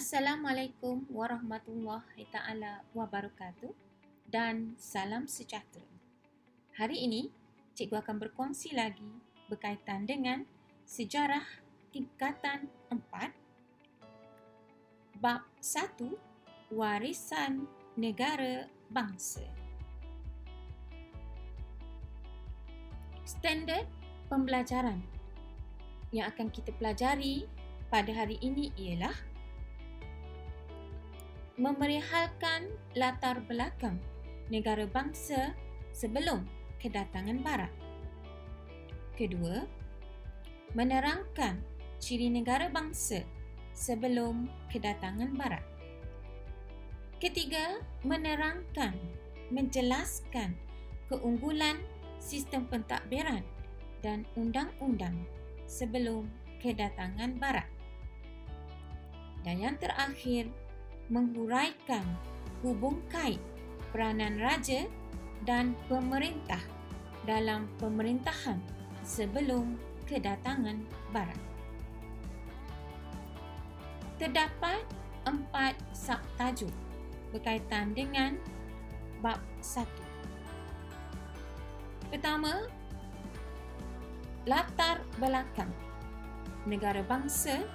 Assalamualaikum warahmatullahi ta'ala wabarakatuh dan salam sejahtera. Hari ini, cikgu akan berkongsi lagi berkaitan dengan sejarah tingkatan 4, bab 1, warisan negara bangsa. Standard pembelajaran yang akan kita pelajari pada hari ini ialah memerihalkan latar belakang negara bangsa sebelum kedatangan Barat. Kedua, menerangkan ciri negara bangsa sebelum kedatangan Barat. Ketiga, menerangkan, menjelaskan keunggulan sistem pentadbiran dan undang-undang sebelum kedatangan Barat. Dan yang terakhir, menghuraikan hubung kait peranan raja dan pemerintah dalam pemerintahan sebelum kedatangan Barat. Terdapat 4 subtajuk berkaitan dengan bab 1. Pertama, latar belakang negara bangsa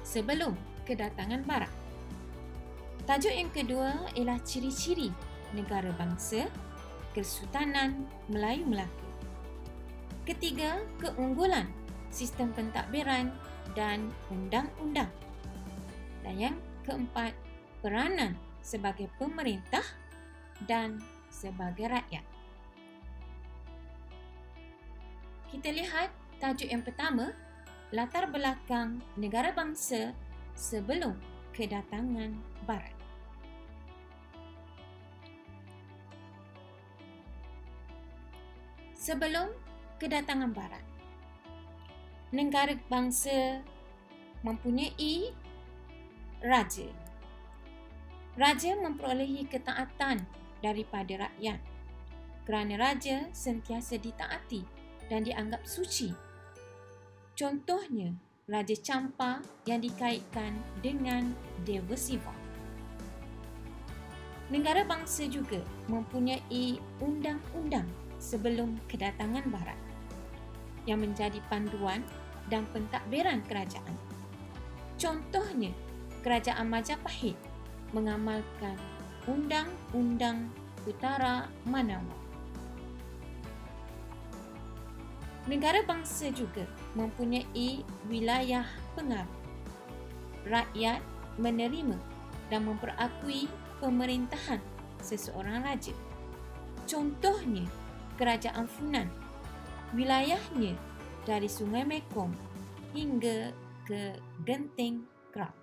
sebelum kedatangan Barat. Tajuk yang kedua ialah ciri-ciri negara bangsa Kesultanan Melayu Melaka. Ketiga, keunggulan sistem pentadbiran dan undang-undang. Dan yang keempat, peranan sebagai pemerintah dan sebagai rakyat. Kita lihat tajuk yang pertama, latar belakang negara bangsa sebelum kedatangan Barat. Sebelum kedatangan Barat, negara bangsa mempunyai raja. Raja memperolehi ketaatan daripada rakyat kerana raja sentiasa ditaati dan dianggap suci. Contohnya, Raja Champa yang dikaitkan dengan Dewa Siva. Negara bangsa juga mempunyai undang-undang sebelum kedatangan Barat yang menjadi panduan dan pentadbiran kerajaan. Contohnya, Kerajaan Majapahit mengamalkan Undang-Undang Utara Manawa. Negara bangsa juga mempunyai wilayah pengaruh. Rakyat menerima dan memperakui pemerintahan seseorang raja. Contohnya, Kerajaan Funan, wilayahnya dari Sungai Mekong hingga ke Genting Krau.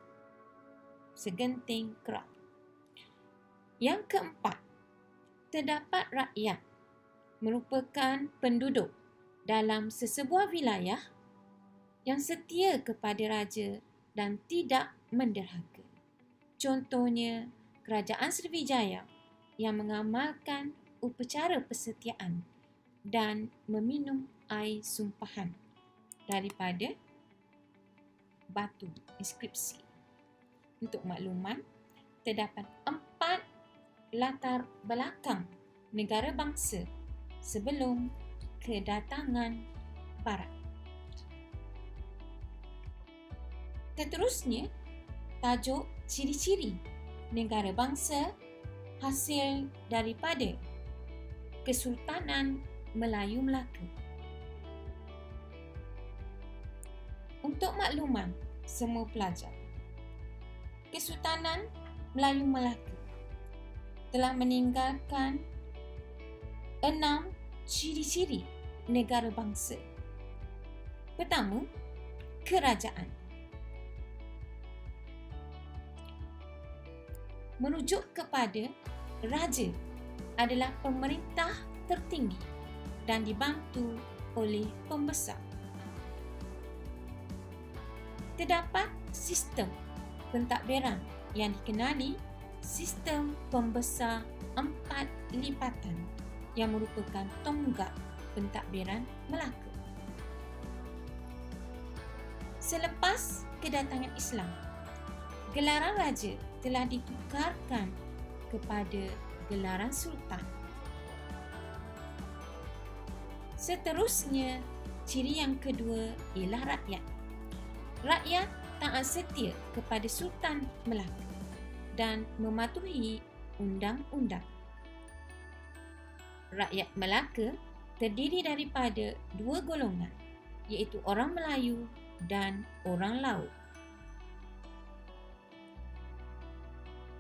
Segenting Krau. Yang keempat, terdapat rakyat merupakan penduduk dalam sesebuah wilayah yang setia kepada raja dan tidak menderhaka. Contohnya, Kerajaan Sriwijaya yang mengamalkan upacara persetiaan dan meminum air sumpahan daripada batu inskripsi. Untuk makluman, terdapat 4 latar belakang negara bangsa sebelum kedatangan Barat. Seterusnya, tajuk ciri-ciri negara bangsa hasil daripada Kesultanan Melayu Melaka. Untuk makluman semua pelajar, Kesultanan Melayu Melaka telah meninggalkan 6 ciri-ciri negara bangsa. Pertama, kerajaan. Merujuk kepada raja adalah pemerintah tertinggi dan dibantu oleh pembesar. Terdapat sistem pentadbiran yang dikenali sistem pembesar 4 lipatan yang merupakan tonggak pentadbiran Melaka. Selepas kedatangan Islam, gelaran raja telah ditukarkan kepada gelaran sultan. Seterusnya, ciri yang kedua ialah rakyat. Rakyat taat setia kepada Sultan Melaka dan mematuhi undang-undang. Rakyat Melaka terdiri daripada dua golongan, iaitu orang Melayu dan orang Laut.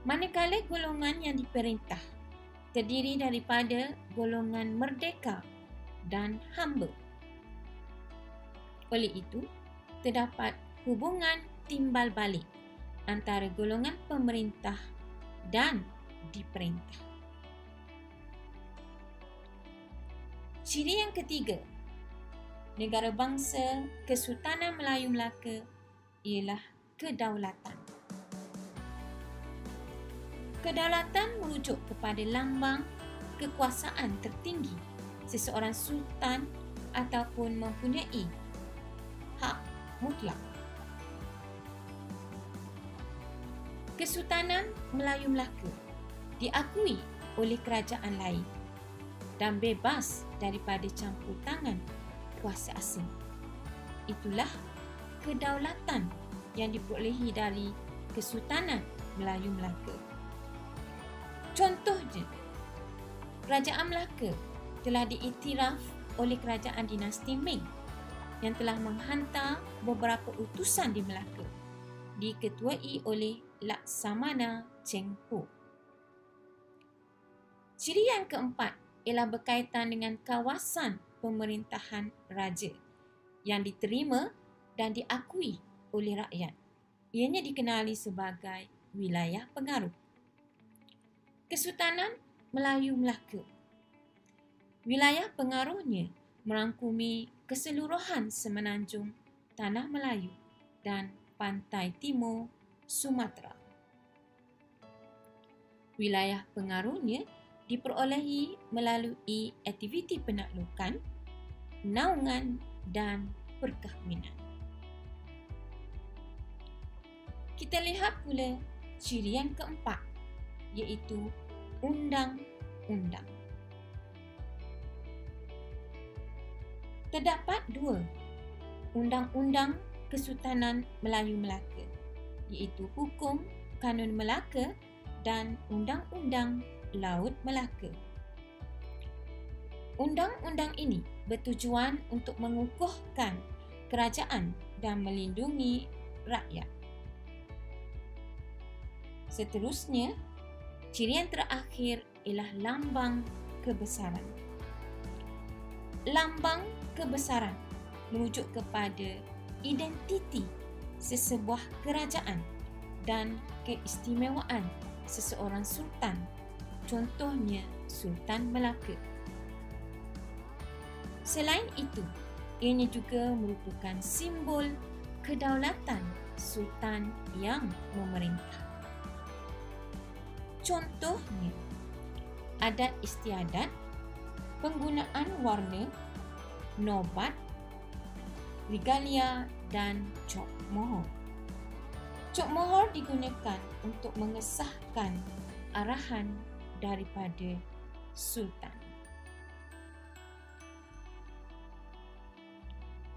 Manakala golongan yang diperintah terdiri daripada golongan merdeka dan hamba. Oleh itu, terdapat hubungan timbal balik antara golongan pemerintah dan diperintah. Ciri yang ketiga, negara bangsa Kesultanan Melayu Melaka ialah kedaulatan. Kedaulatan merujuk kepada lambang kekuasaan tertinggi seseorang sultan ataupun mempunyai hak mutlak. Kesultanan Melayu Melaka diakui oleh kerajaan lain dan bebas daripada campur tangan kuasa asing. Itulah kedaulatan yang diperolehi dari Kesultanan Melayu Melaka. Contohnya, Kerajaan Melaka telah diiktiraf oleh kerajaan dinasti Ming yang telah menghantar beberapa utusan di Melaka, diketuai oleh Laksamana Cheng Ho. Ciri yang keempat ialah berkaitan dengan kawasan pemerintahan raja yang diterima dan diakui oleh rakyat. Ianya dikenali sebagai wilayah pengaruh. Kesultanan Melayu Melaka. Wilayah pengaruhnya merangkumi keseluruhan semenanjung Tanah Melayu dan pantai timur Sumatera. Wilayah pengaruhnya diperolehi melalui aktiviti penaklukan, naungan dan perkahwinan. Kita lihat pula ciri yang keempat, iaitu undang-undang. Terdapat dua undang-undang Kesultanan Melayu Melaka, iaitu Hukum Kanun Melaka dan Undang-Undang Laut Melaka. Undang-undang ini bertujuan untuk mengukuhkan kerajaan dan melindungi rakyat. Seterusnya, ciri yang terakhir ialah lambang kebesaran. Lambang kebesaran merujuk kepada identiti sesebuah kerajaan dan keistimewaan seseorang sultan, contohnya Sultan Melaka. Selain itu, ianya juga merupakan simbol kedaulatan sultan yang memerintah. Contohnya, adat istiadat, penggunaan warna, nobat, regalia dan cok mohor. Cok mohor digunakan untuk mengesahkan arahan daripada sultan.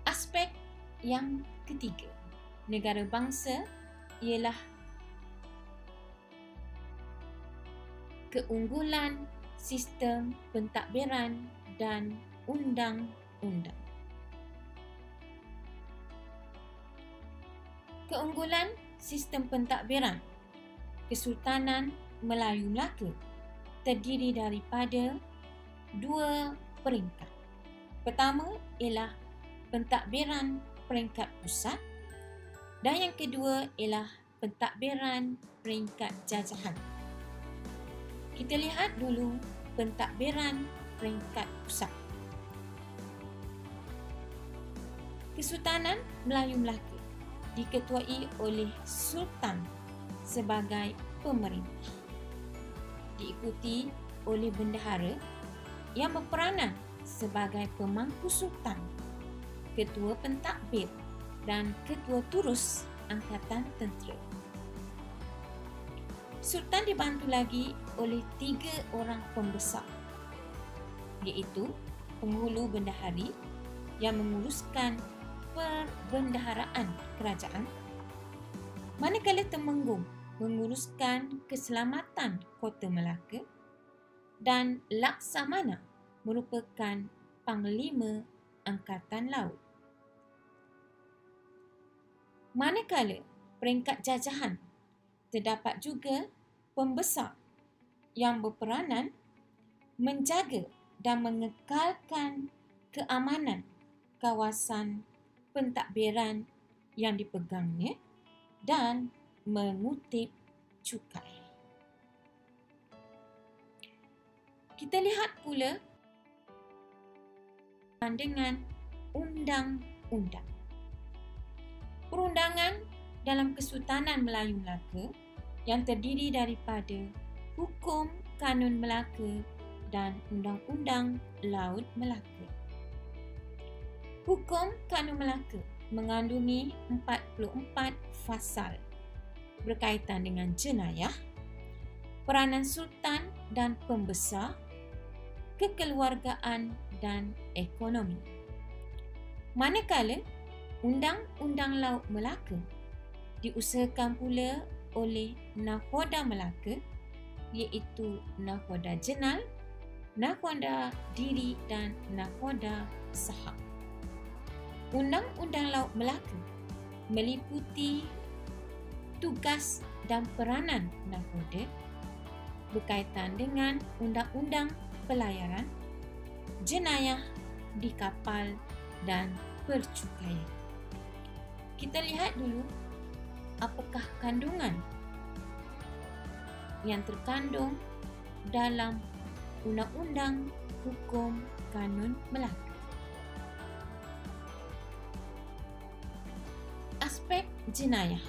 Aspek yang ketiga, negara bangsa ialah keunggulan sistem pentadbiran dan undang-undang. Keunggulan sistem pentadbiran Kesultanan Melayu Melaka terdiri daripada dua peringkat. Pertama ialah pentadbiran peringkat pusat dan yang kedua ialah pentadbiran peringkat jajahan. Kita lihat dulu pentadbiran peringkat pusat. Kesultanan Melayu Melaka diketuai oleh Sultan sebagai pemerintah, diikuti oleh bendahara yang berperanan sebagai pemangku sultan, ketua pentadbir dan ketua turus angkatan tentera. Sultan dibantu lagi oleh 3 orang pembesar, iaitu penghulu bendahari yang menguruskan perbendaharaan kerajaan, manakala Temenggung menguruskan keselamatan Kota Melaka, dan Laksamana merupakan Panglima Angkatan Laut. Manakala peringkat jajahan, terdapat juga pembesar yang berperanan menjaga dan mengekalkan keamanan kawasan pentadbiran yang dipegangnya dan mengutip cukai. Kita lihat pula dengan undang-undang. Perundangan dalam Kesultanan Melayu Melaka yang terdiri daripada Hukum Kanun Melaka dan Undang-Undang Laut Melaka. Hukum Kanun Melaka mengandungi 44 fasal berkaitan dengan jenayah, peranan sultan dan pembesar, kekeluargaan dan ekonomi. Manakala Undang-Undang Laut Melaka diusahakan pula oleh Nakhoda Melaka, iaitu Nakhoda Jenal, Nakhoda Diri dan Nakhoda Sahab. Undang-Undang Laut Melaka meliputi tugas dan peranan nakhoda berkaitan dengan undang-undang pelayaran, jenayah di kapal dan percukaian. Kita lihat dulu apakah kandungan yang terkandung dalam Undang-Undang Hukum Kanun Melaka. Aspek jenayah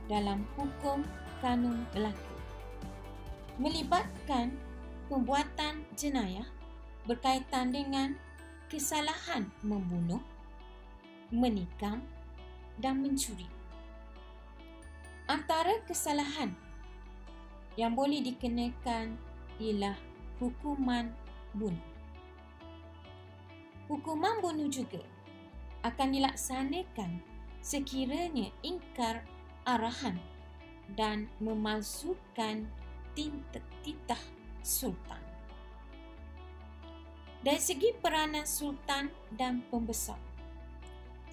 dalam Hukum Kanun Melaka melibatkan perbuatan jenayah berkaitan dengan kesalahan membunuh, menikam dan mencuri. Antara kesalahan yang boleh dikenakan ialah hukuman bunuh. Hukuman bunuh juga akan dilaksanakan sekiranya ingkar arahan dan memalsukan titah sultan. Dari segi peranan sultan dan pembesar,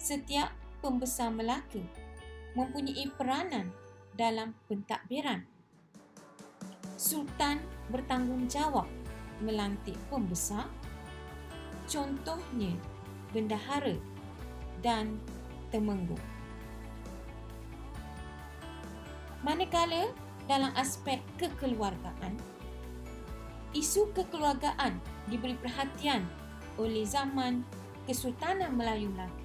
setiap pembesar Melaka mempunyai peranan dalam pentadbiran. Sultan bertanggungjawab melantik pembesar, contohnya bendahara dan temenggung. Manakala dalam aspek kekeluargaan, isu kekeluargaan diberi perhatian oleh zaman Kesultanan Melayu Melaka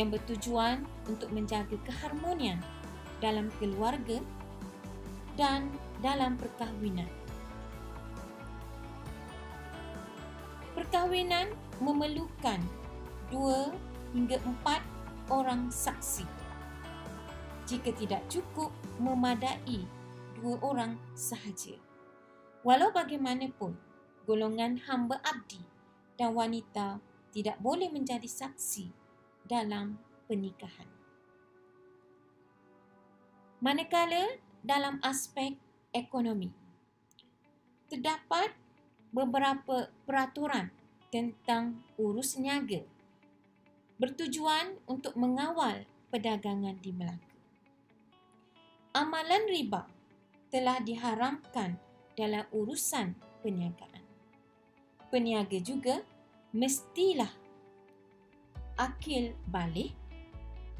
yang bertujuan untuk menjaga keharmonian dalam keluarga dan dalam perkahwinan. Perkahwinan memerlukan 2 hingga 4 orang saksi. Jika tidak cukup, memadai 2 orang sahaja. Walau bagaimanapun, golongan hamba abdi dan wanita tidak boleh menjadi saksi dalam pernikahan. Manakala dalam aspek ekonomi, terdapat beberapa peraturan tentang urus niaga bertujuan untuk mengawal perdagangan di Melaka. Amalan riba telah diharamkan dalam urusan perniagaan. Peniaga juga mestilah akil balik,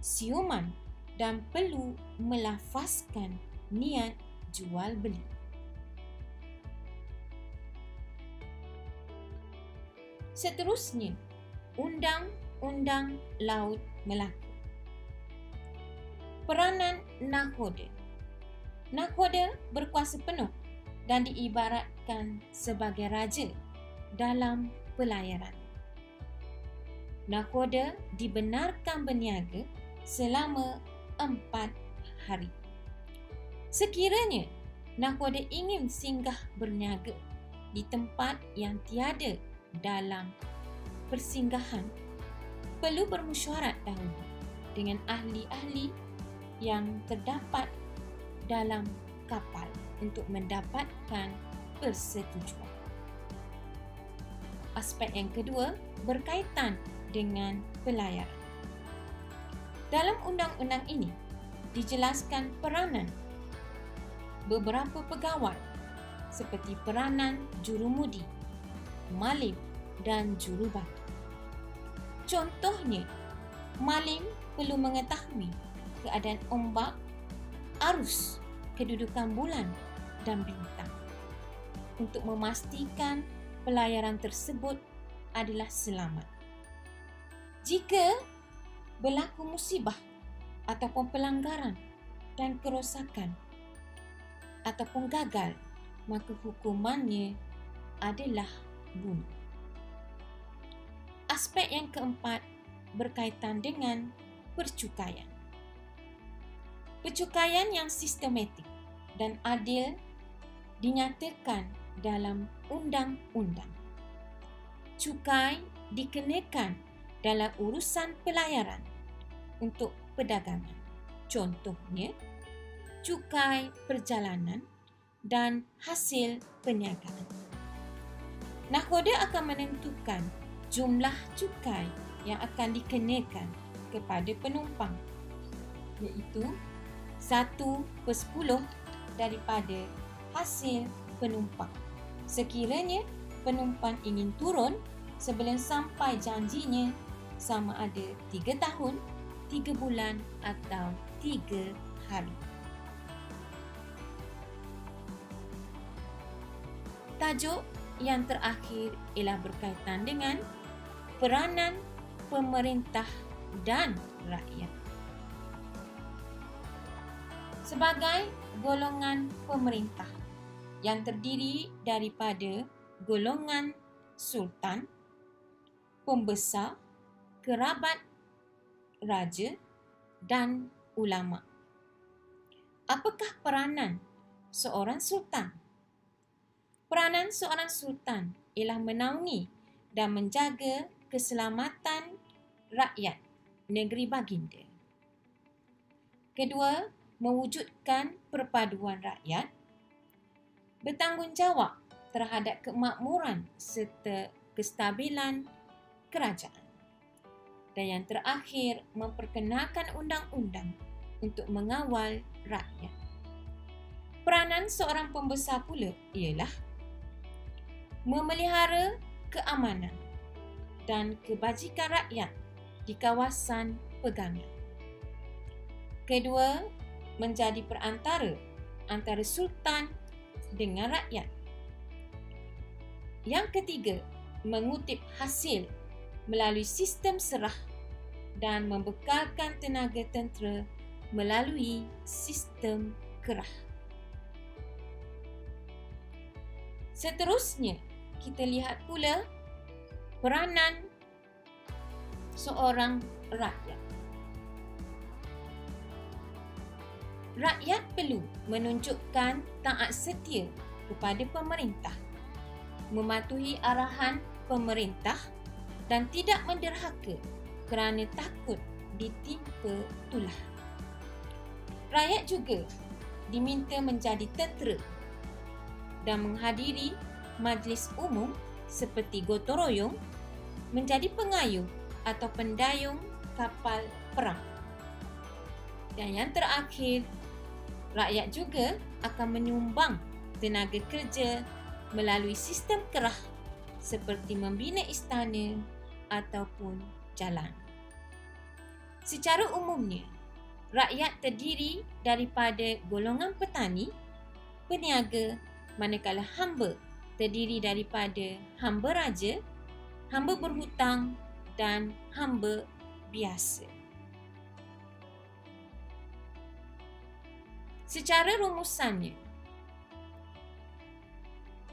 siuman dan perlu melafazkan niat jual beli. Seterusnya, Undang-Undang Laut Melaka. Peranan nakhoda. Nakhoda berkuasa penuh dan diibaratkan sebagai raja dalam pelayaran. Nakhoda dibenarkan berniaga selama 4 hari. Sekiranya nahkoda ingin singgah berniaga di tempat yang tiada dalam persinggahan, perlu bermesyuarat dahulu dengan ahli-ahli yang terdapat dalam kapal untuk mendapatkan persetujuan. Aspek yang kedua berkaitan dengan pelayaran. Dalam undang-undang ini dijelaskan peranan beberapa pegawai seperti peranan jurumudi, malim dan jurubatu. Contohnya, malim perlu mengetahui keadaan ombak, arus, kedudukan bulan dan bintang untuk memastikan pelayaran tersebut adalah selamat. Jika berlaku musibah ataupun pelanggaran dan kerosakan ataupun gagal, maka hukumannya adalah bunuh. Aspek yang keempat berkaitan dengan percukaian. Percukaian yang sistematik dan adil dinyatakan dalam undang-undang. Cukai dikenakan dalam urusan pelayaran untuk perdagangan. Contohnya, cukai perjalanan dan hasil perniagaan. Nahkoda akan menentukan jumlah cukai yang akan dikenakan kepada penumpang, iaitu 1/10 daripada hasil penumpang. Sekiranya penumpang ingin turun sebelum sampai janjinya, sama ada 3 tahun, 3 bulan atau 3 hari. Tajuk yang terakhir ialah berkaitan dengan peranan pemerintah dan rakyat. Sebagai golongan pemerintah yang terdiri daripada golongan sultan, pembesar, kerabat raja dan ulama. Apakah peranan seorang sultan? Peranan seorang sultan ialah menaungi dan menjaga keselamatan rakyat negeri baginda. Kedua, mewujudkan perpaduan rakyat, bertanggungjawab terhadap kemakmuran serta kestabilan kerajaan. Dan yang terakhir, memperkenalkan undang-undang untuk mengawal rakyat. Peranan seorang pembesar pula ialah memelihara keamanan dan kebajikan rakyat di kawasan pegangan. Kedua, menjadi perantara antara sultan dengan rakyat. Yang ketiga, mengutip hasil melalui sistem serah dan membekalkan tenaga tentera melalui sistem kerah. Seterusnya, kita lihat pula peranan seorang rakyat. Rakyat perlu menunjukkan taat setia kepada pemerintah, mematuhi arahan pemerintah dan tidak menderhaka kerana takut ditimpa tulah. Rakyat juga diminta menjadi tentera dan menghadiri majlis umum seperti gotong royong, menjadi pengayuh atau pendayung kapal perang. Dan yang terakhir, rakyat juga akan menyumbang tenaga kerja melalui sistem kerah seperti membina istana ataupun jalan. Secara umumnya, rakyat terdiri daripada golongan petani, peniaga, manakala hamba terdiri daripada hamba raja, hamba berhutang dan hamba biasa. Secara rumusannya,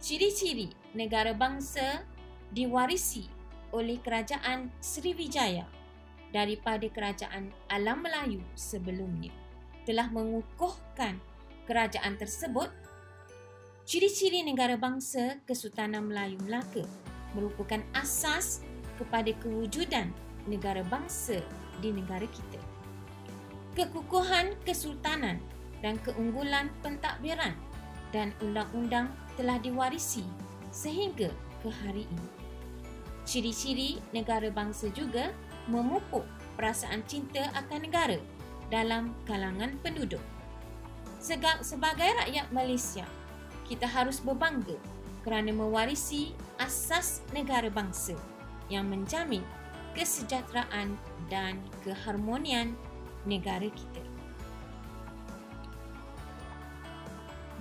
ciri-ciri negara bangsa diwarisi oleh kerajaan Sriwijaya daripada kerajaan Alam Melayu sebelumnya telah mengukuhkan kerajaan tersebut Ciri-ciri negara bangsa Kesultanan Melayu Melaka merupakan asas kepada kewujudan negara bangsa di negara kita. Kekukuhan kesultanan dan keunggulan pentadbiran dan undang-undang telah diwarisi sehingga ke hari ini. Ciri-ciri negara bangsa juga memupuk perasaan cinta akan negara dalam kalangan penduduk. Sebagai rakyat Malaysia, kita harus berbangga kerana mewarisi asas negara bangsa yang menjamin kesejahteraan dan keharmonian negara kita.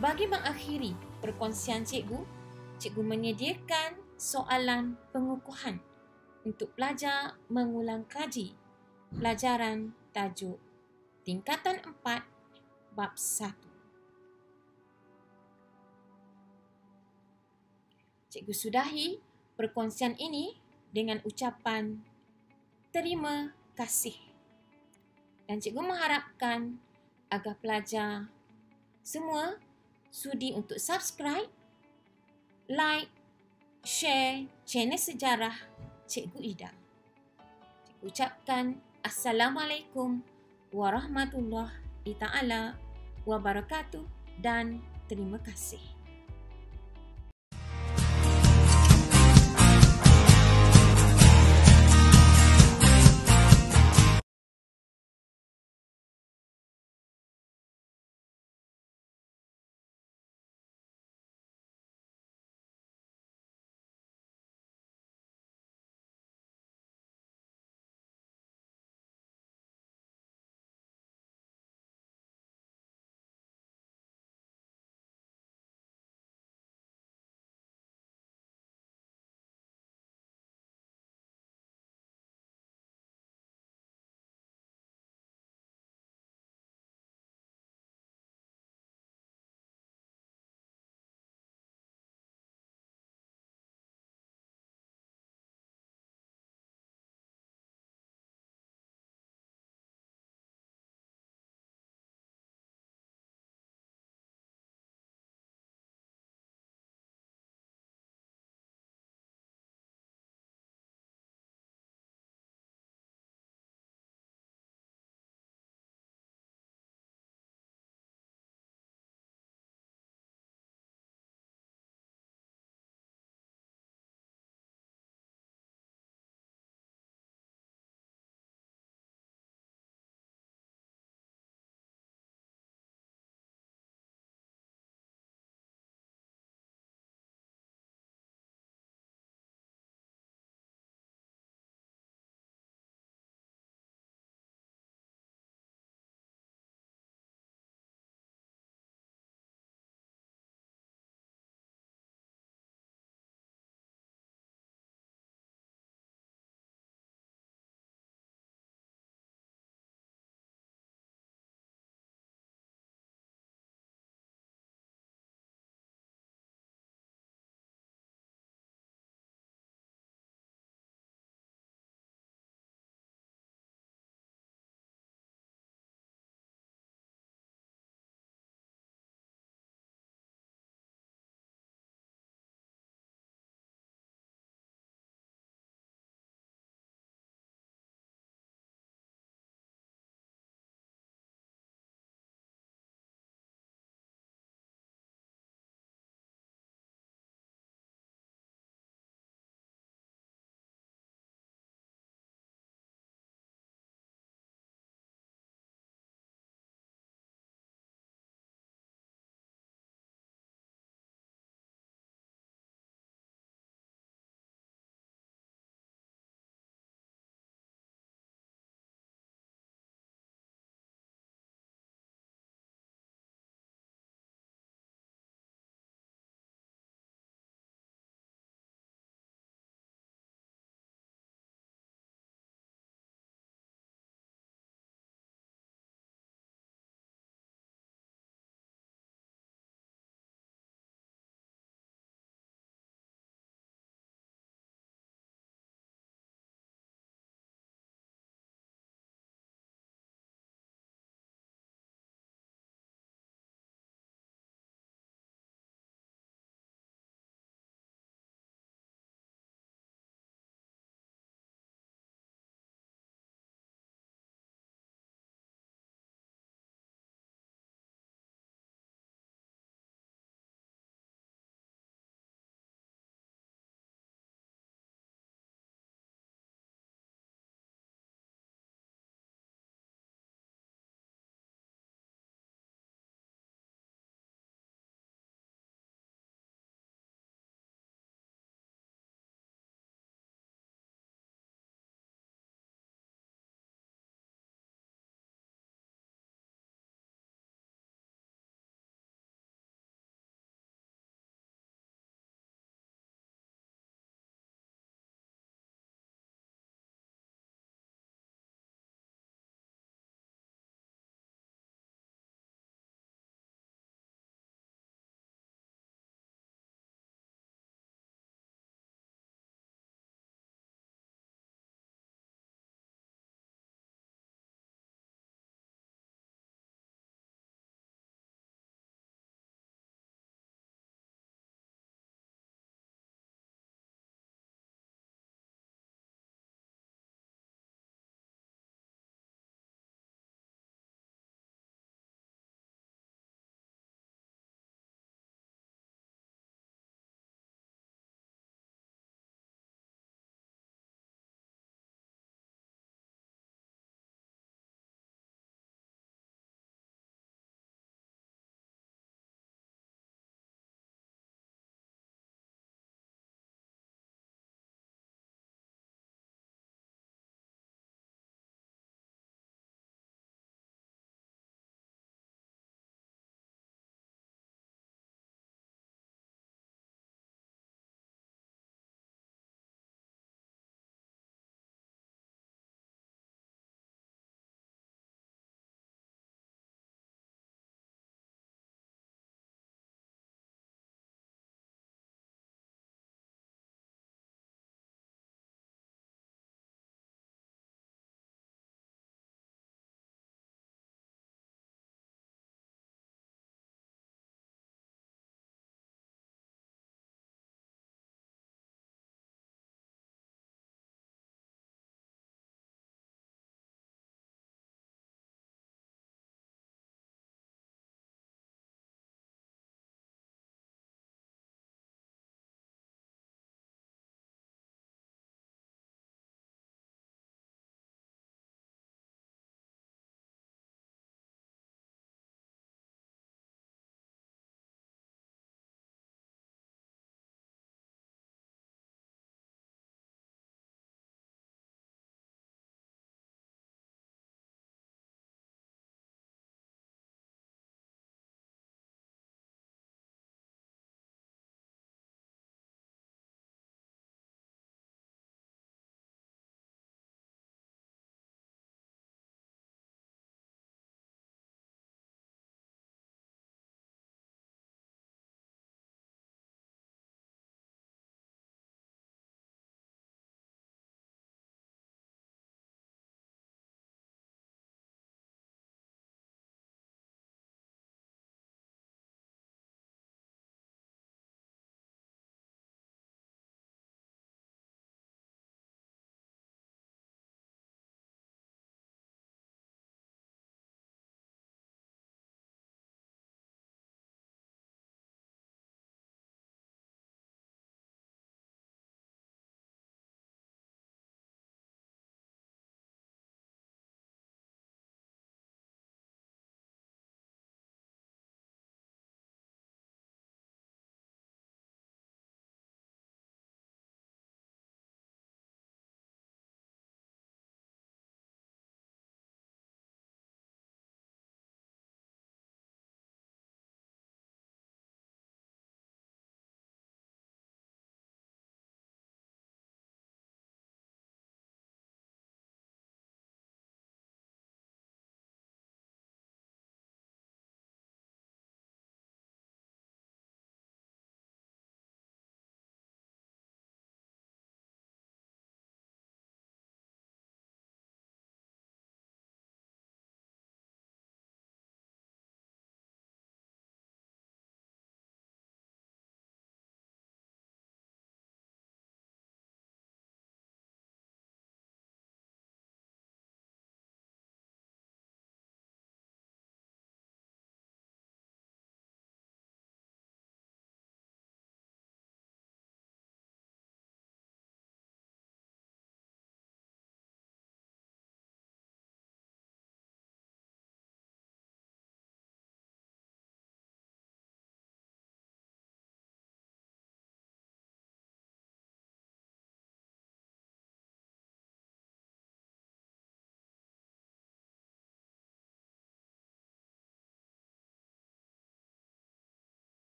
Bagi mengakhiri perkongsian cikgu menyediakan soalan pengukuhan untuk pelajar mengulang kaji pelajaran tajuk Tingkatan 4 Bab 1. Cikgu sudahi perkongsian ini dengan ucapan terima kasih. Dan cikgu mengharapkan agar pelajar semua sudi untuk subscribe, like, share channel Sejarah Cikgu Ida. Cikgu ucapkan Assalamualaikum warahmatullahi taala wabarakatuh dan terima kasih.